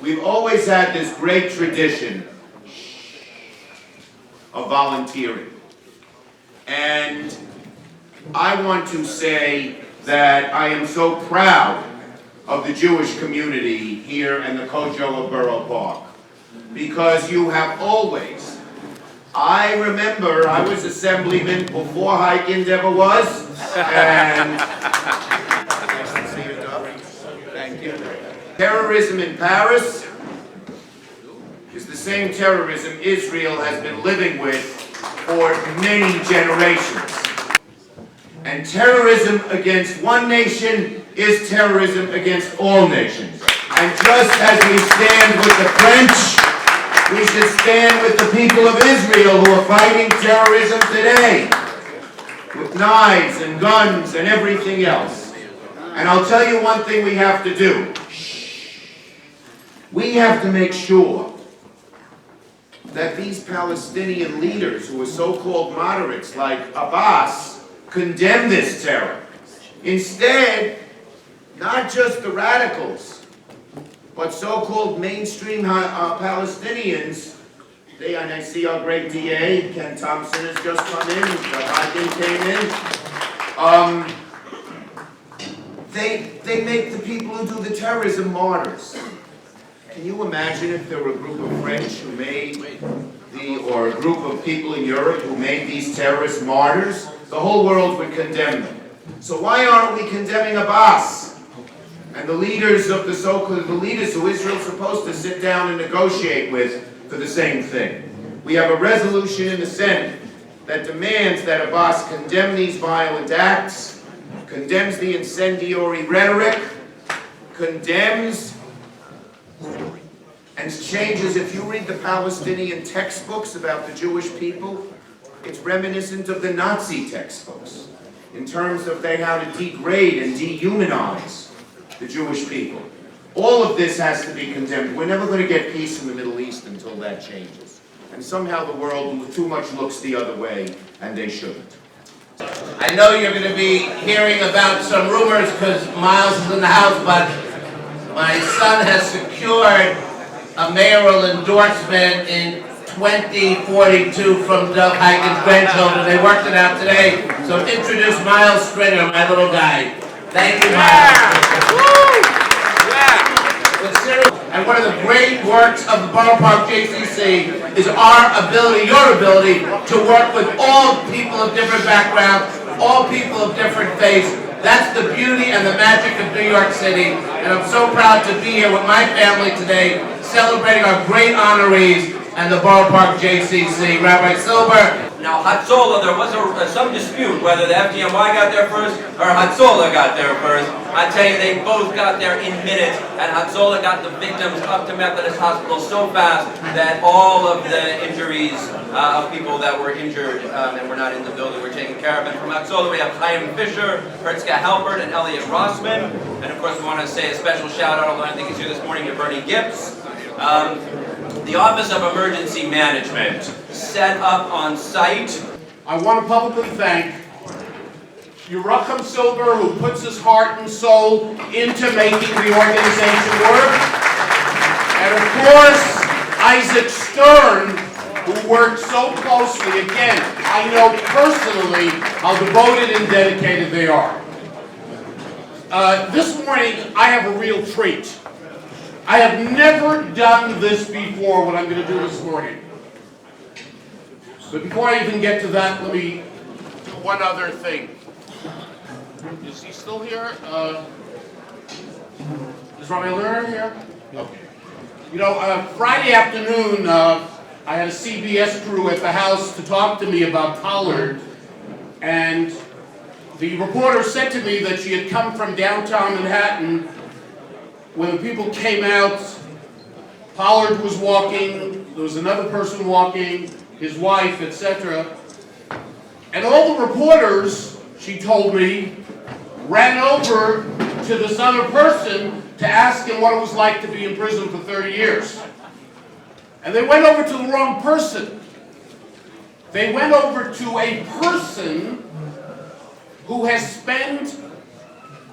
we've always had this great tradition of volunteering. And I want to say that I am so proud of the Jewish community here in the Kojo of Borough Park, because you have always, I remember I was Assemblyman before Hikind ever was, and thank you. Terrorism in Paris is the same terrorism Israel has been living with for many generations. And terrorism against one nation is terrorism against all nations. And just as we stand with the French, we should stand with the people of Israel who are fighting terrorism today, with knives and guns and everything else. And I'll tell you one thing we have to do. We have to make sure that these Palestinian leaders who are so-called moderates like Abbas condemn this terror. Instead, not just the radicals, but so-called mainstream Palestinians, and I see our great DA, Ken Thompson, has just come in, came in. They make the people who do the terrorism martyrs. Can you imagine if there were a group of French who made or a group of people in Europe who made these terrorist martyrs? The whole world would condemn them. So why aren't we condemning Abbas and the leaders of the so-called leaders who Israel's supposed to sit down and negotiate with for the same thing? We have a resolution in the Senate that demands that Abbas condemn these violent acts, condemns the incendiary rhetoric, condemns and changes. If you read the Palestinian textbooks about the Jewish people, it's reminiscent of the Nazi textbooks in terms of how to degrade and dehumanize the Jewish people. All of this has to be condemned. We're never going to get peace in the Middle East until that changes. And somehow the world too much looks the other way, and they shouldn't. I know you're going to be hearing about some rumors because Miles is in the house, but my son has secured a mayoral endorsement in 2042 from Doug Hikind's grandchildren. They worked it out today. So introduce Miles Stringer, my little guy. Thank you, Miles. And one of the great works of the Borough Park JCC is our ability, your ability, to work with all people of different backgrounds, all people of different faiths. That's the beauty and the magic of New York City. And I'm so proud to be here with my family today, celebrating our great honorees and the Borough Park JCC. Rabbi Silber. Now, Hatzolah, there was some dispute whether the FDNY got there first or Hatzolah got there first. I tell you, they both got there in minutes, and Hatzolah got the victims up to Methodist Hospital so fast that all of the injuries of people that were injured and were not in the building were taken care of. And from Hatzolah, we have Chaim Fisher, Hertzka Halpert, and Elliot Rossman. And of course, we want to say a special shout out, although I think he's here this morning, to Bernie Gibbs. The Office of Emergency Management, set up on site. I want to publicly thank Yerachim Silber, who puts his heart and soul into making the organization work. And of course, Isaac Stern, who worked so closely. Again, I know personally how devoted and dedicated they are. This morning, I have a real treat. I have never done this before, what I'm going to do this morning. But before I even get to that, let me do one other thing. Is he still here? Is Rabbi Lerner here? Okay. You know, Friday afternoon, I had a CBS crew at the house to talk to me about Pollard, and the reporter said to me that she had come from downtown Manhattan. When the people came out, Pollard was walking, there was another person walking, his wife, etc. And all the reporters, she told me, ran over to this other person to ask him what it was like to be in prison for 30 years. And they went over to the wrong person. They went over to a person who has spent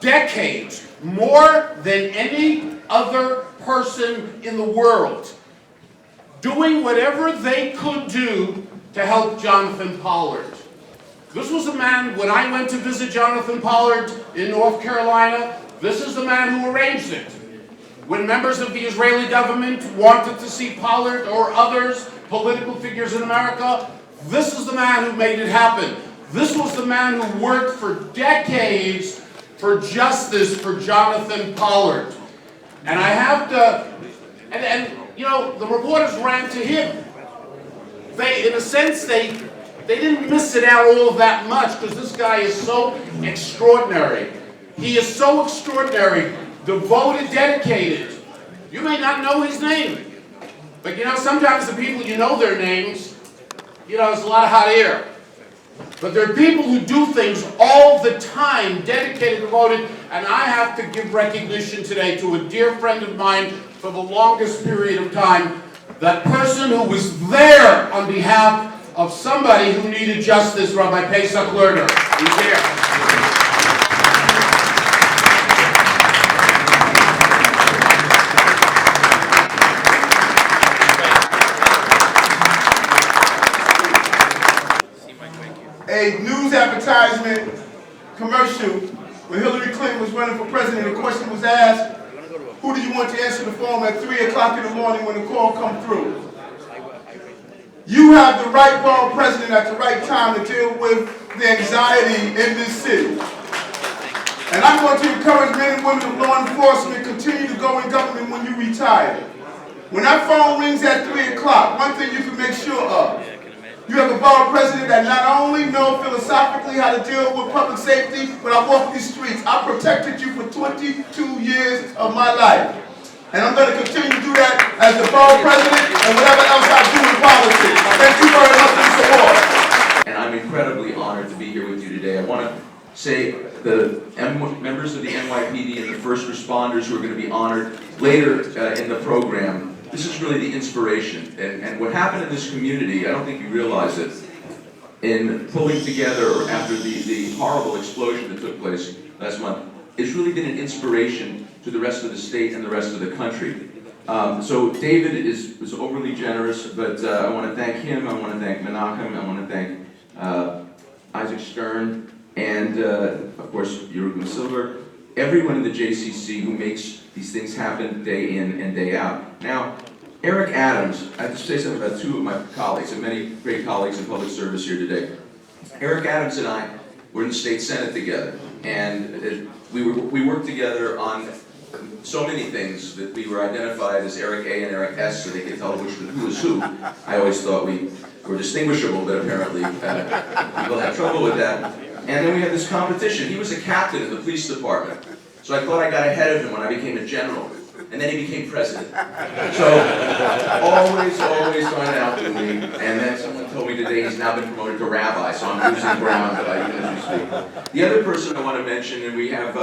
decades, more than any other person in the world, doing whatever they could do to help Jonathan Pollard. This was the man, when I went to visit Jonathan Pollard in North Carolina, this is the man who arranged it. When members of the Israeli government wanted to see Pollard or others, political figures in America, this is the man who made it happen. This was the man who worked for decades for justice for Jonathan Pollard. And I have to, and you know, the reporters ran to him. They, in a sense, they didn't miss it out all that much because this guy is so extraordinary. He is so extraordinary, devoted, dedicated. You may not know his name, but you know, sometimes the people you know their names, you know, there's a lot of hot air. But there are people who do things all the time, dedicated, devoted, and I have to give recognition today to a dear friend of mine for the longest period of time, that person who was there on behalf of somebody who needed justice, Rabbi Pesach Lerner. He's here. A news advertisement commercial when Hillary Clinton was running for president. The question was asked, who do you want to answer the phone at 3 o'clock in the morning when the call comes through? You have the right borough president at the right time to deal with the anxiety in this city. And I'm going to encourage men and women of law enforcement continue to go in government when you retire. When that phone rings at 3 o'clock, one thing you can make sure of, you have a borough president that not only knows philosophically how to deal with public safety, but I walk these streets. I protected you for 22 years of my life. And I'm going to continue to do that as the borough president and whatever else I do in politics. Thank you very much for the support. And I'm incredibly honored to be here with you today. I want to say the members of the NYPD and the first responders who are going to be honored later in the program. This is really the inspiration, and what happened in this community, I don't think you realize it, in pulling together after the horrible explosion that took place last month, it's really been an inspiration to the rest of the state and the rest of the country. So David was overly generous, but I want to thank him, I want to thank Menachem, I want to thank Isaac Stern, and of course, Yerucham Silver, everyone in the JCC who makes these things happen day in and day out. Now, Eric Adams, I have to say something about two of my colleagues, and many great colleagues in public service here today. Eric Adams and I were in the state senate together, and we worked together on so many things that we were identified as Eric A and Eric S, so they could tell who was who. I always thought we were distinguishable, but apparently people had trouble with that. And then we had this competition. He was a captain in the police department. So I thought I got ahead of him when I became a general. And then he became president. So always trying to outdo me. And then someone told me today he's now been promoted to rabbi, so I'm losing ground as we speak. The other person I want to mention, and we have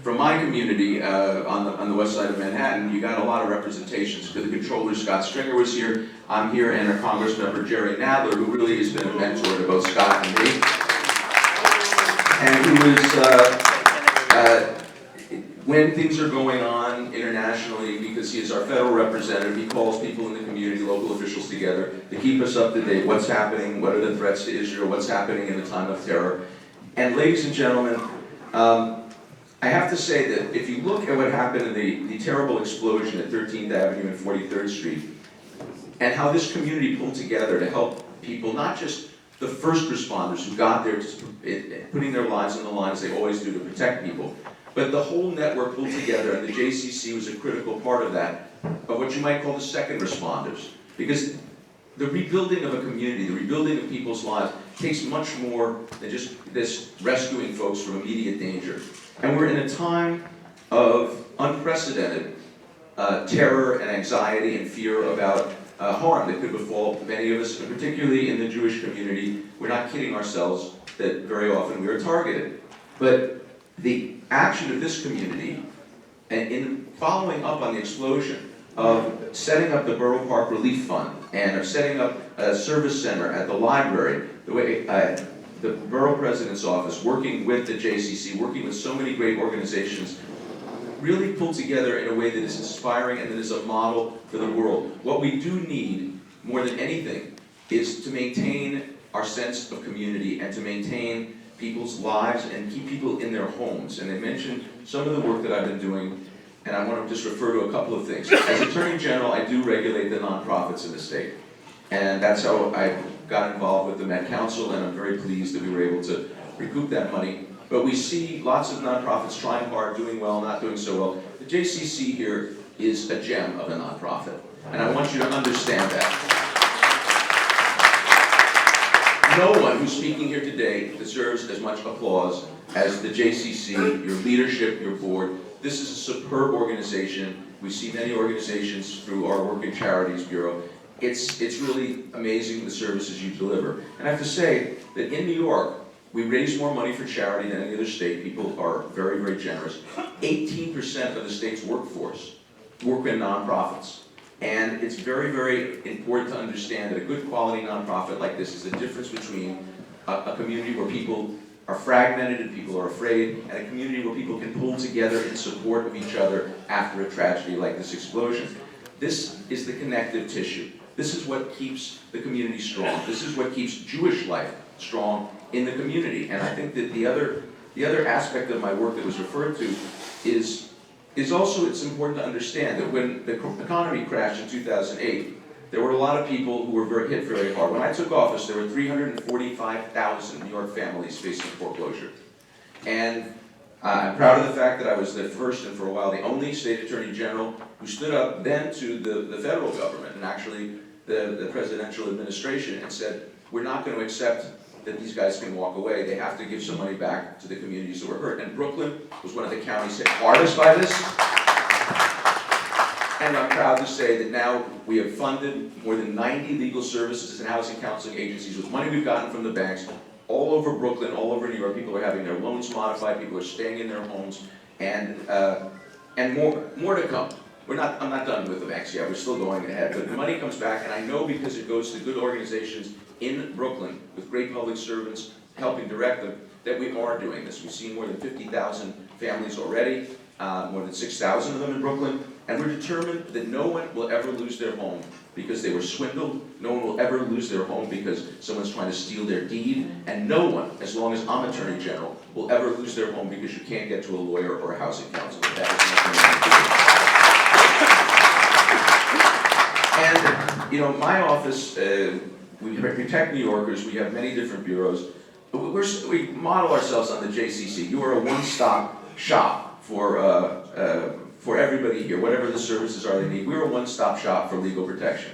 from my community on the west side of Manhattan, you got a lot of representations. The Comptroller Scott Stringer was here. I'm here, and our Congressmember Jerry Nadler, who really has been a mentor to both Scott and me. And who is, when things are going on internationally, because he is our federal representative, he calls people in the community, local officials together to keep us up to date. What's happening? What are the threats to Israel? What's happening in the time of terror? And ladies and gentlemen, I have to say that if you look at what happened in the terrible explosion at 13th Avenue and 43rd Street, and how this community pulled together to help people, not just the first responders who got there, putting their lives on the line as they always do to protect people, but the whole network pulled together, and the JCC was a critical part of that, of what you might call the second responders. Because the rebuilding of a community, the rebuilding of people's lives, takes much more than just this rescuing folks from immediate danger. And we're in a time of unprecedented terror and anxiety and fear about harm that could befall many of us, and particularly in the Jewish community. We're not kidding ourselves that very often we are targeted. But the action of this community, and in following up on the explosion, of setting up the Borough Park Relief Fund, and of setting up a service center at the library, the way the Borough President's Office, working with the JCC, working with so many great organizations, really pulled together in a way that is inspiring and that is a model for the world. What we do need, more than anything, is to maintain our sense of community and to maintain people's lives and keep people in their homes. And they mentioned some of the work that I've been doing, and I want to just refer to a couple of things. As Attorney General, I do regulate the nonprofits in the state. And that's how I got involved with the Met Council, and I'm very pleased that we were able to recoup that money. But we see lots of nonprofits trying hard, doing well, not doing so well. The JCC here is a gem of a nonprofit, and I want you to understand that. No one who's speaking here today deserves as much applause as the JCC, your leadership, your board. This is a superb organization. We see many organizations through our work in Charities Bureau. It's really amazing the services you deliver. And I have to say that in New York, we raise more money for charity than any other state. People are very, very generous. 18% of the state's workforce work in nonprofits. And it's very, very important to understand that a good quality nonprofit like this is the difference between a community where people are fragmented and people are afraid, and a community where people can pull together in support of each other after a tragedy like this explosion. This is the connective tissue. This is what keeps the community strong. This is what keeps Jewish life strong in the community. And I think that the other aspect of my work that was referred to is also, it's important to understand that when the economy crashed in 2008, there were a lot of people who were hit very hard. When I took office, there were 345,000 New York families facing foreclosure. And I'm proud of the fact that I was the first and for a while the only state attorney general who stood up then to the federal government and actually the presidential administration and said, we're not going to accept that these guys can walk away. They have to give some money back to the communities that were hurt. And Brooklyn was one of the counties hit hardest by this. And I'm proud to say that now we have funded more than 90 legal services and housing counseling agencies with money we've gotten from the banks all over Brooklyn, all over New York. People are having their loans modified, people are staying in their homes, and more to come. I'm not done with the banks yet, we're still going ahead, but the money comes back, and I know because it goes to good organizations in Brooklyn with great public servants helping direct them, that we are doing this. We've seen more than 50,000 families already, more than 6,000 of them in Brooklyn, and we're determined that no one will ever lose their home because they were swindled, no one will ever lose their home because someone's trying to steal their deed, and no one, as long as I'm Attorney General, will ever lose their home because you can't get to a lawyer or a housing counselor. That is nothing to do. And, you know, my office, we protect New Yorkers, we have many different bureaus. We model ourselves on the JCC. You are a one-stop shop for everybody here, whatever the services are they need. We're a one-stop shop for legal protection.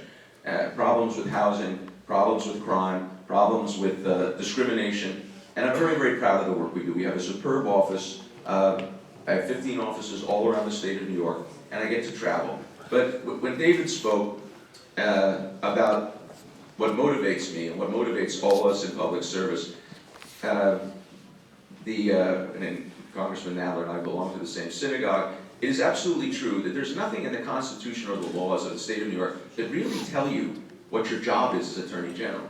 Problems with housing, problems with crime, problems with discrimination, and I'm very, very proud of the work we do. We have a superb office. I have 15 offices all around the state of New York, and I get to travel. But when David spoke about what motivates me and what motivates all of us in public service, and Congressman Nadler and I belong to the same synagogue. It is absolutely true that there's nothing in the Constitution or the laws of the state of New York that really tell you what your job is as Attorney General.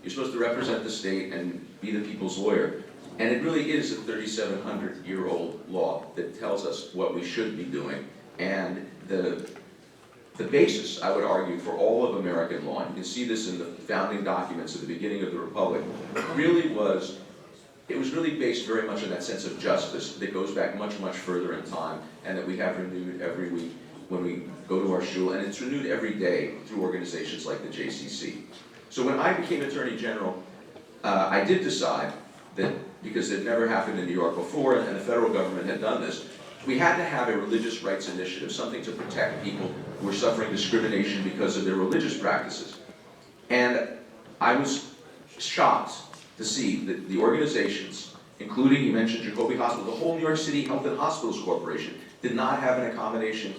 You're supposed to represent the state and be the people's lawyer. And it really is a 3,700-year-old law that tells us what we should be doing. And the basis, I would argue, for all of American law, and you can see this in the founding documents at the beginning of the Republic, it was really based very much on that sense of justice that goes back much, much further in time, and that we have renewed every week when we go to our shul, and it's renewed every day through organizations like the JCC. So when I became Attorney General, I did decide that, because it never happened in New York before, and the federal government had done this, we had to have a religious rights initiative, something to protect people who were suffering discrimination because of their religious practices. And I was shocked to see that the organizations, including, you mentioned Jacobi Hospital, the whole New York City Health and Hospitals Corporation did not have an accommodation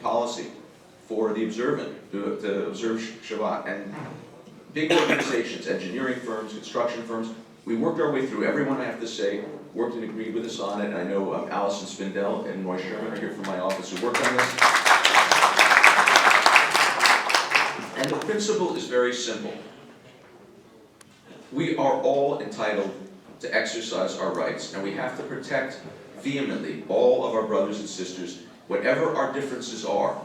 policy for the observant, to observe Shabbat. And big organizations, engineering firms, construction firms, we worked our way through. Everyone, I have to say, worked and agreed with us on it. And I know Allison Spindell and Roy Sherman are here from my office who worked on this. And the principle is very simple. We are all entitled to exercise our rights, and we have to protect vehemently all of our brothers and sisters, whatever our differences are.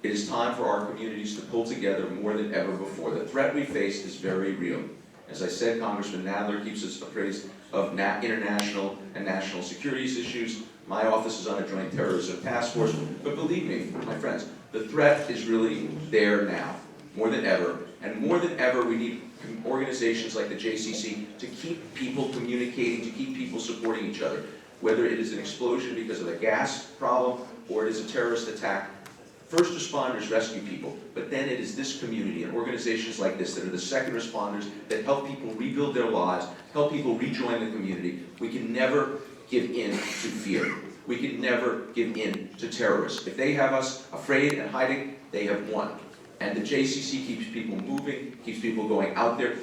It is time for our communities to pull together more than ever before. The threat we face is very real. As I said, Congressman Nadler keeps us appraised of international and national securities issues. My office is on a joint terrorism task force, but believe me, my friends, the threat is really there now, more than ever. And more than ever, we need organizations like the JCC to keep people communicating, to keep people supporting each other. Whether it is an explosion because of a gas problem or it is a terrorist attack, first responders rescue people, but then it is this community and organizations like this that are the second responders that help people rebuild their lives, help people rejoin the community. We can never give in to fear. We can never give in to terrorists. If they have us afraid and hiding, they have won. And the JCC keeps people moving, keeps people going out there.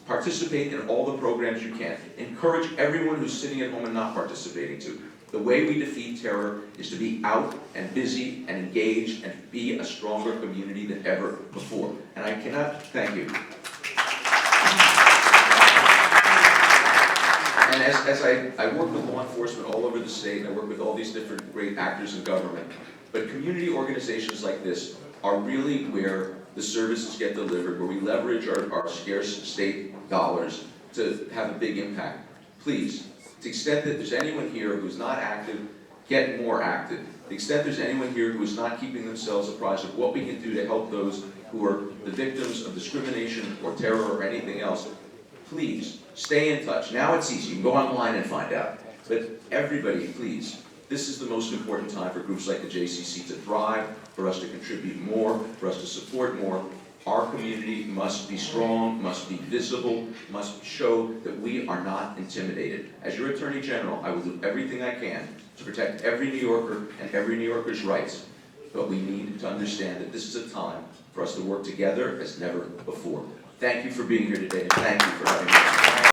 Participate in all the programs you can. Encourage everyone who's sitting at home and not participating to. The way we defeat terror is to be out and busy and engaged and be a stronger community than ever before. And I cannot thank you. And as I work with law enforcement all over the state, and I work with all these different great actors in government, but community organizations like this are really where the services get delivered, where we leverage our scarce state dollars to have a big impact. Please, to the extent that there's anyone here who's not active, get more active. To the extent there's anyone here who is not keeping themselves apprised of what we can do to help those who are the victims of discrimination or terror or anything else, please, stay in touch. Now it's easy, you can go online and find out. But everybody, please, this is the most important time for groups like the JCC to thrive, for us to contribute more, for us to support more. Our community must be strong, must be visible, must show that we are not intimidated. As your Attorney General, I will do everything I can to protect every New Yorker and every New Yorker's rights. But we need to understand that this is a time for us to work together as never before. Thank you for being here today, and thank you for having me.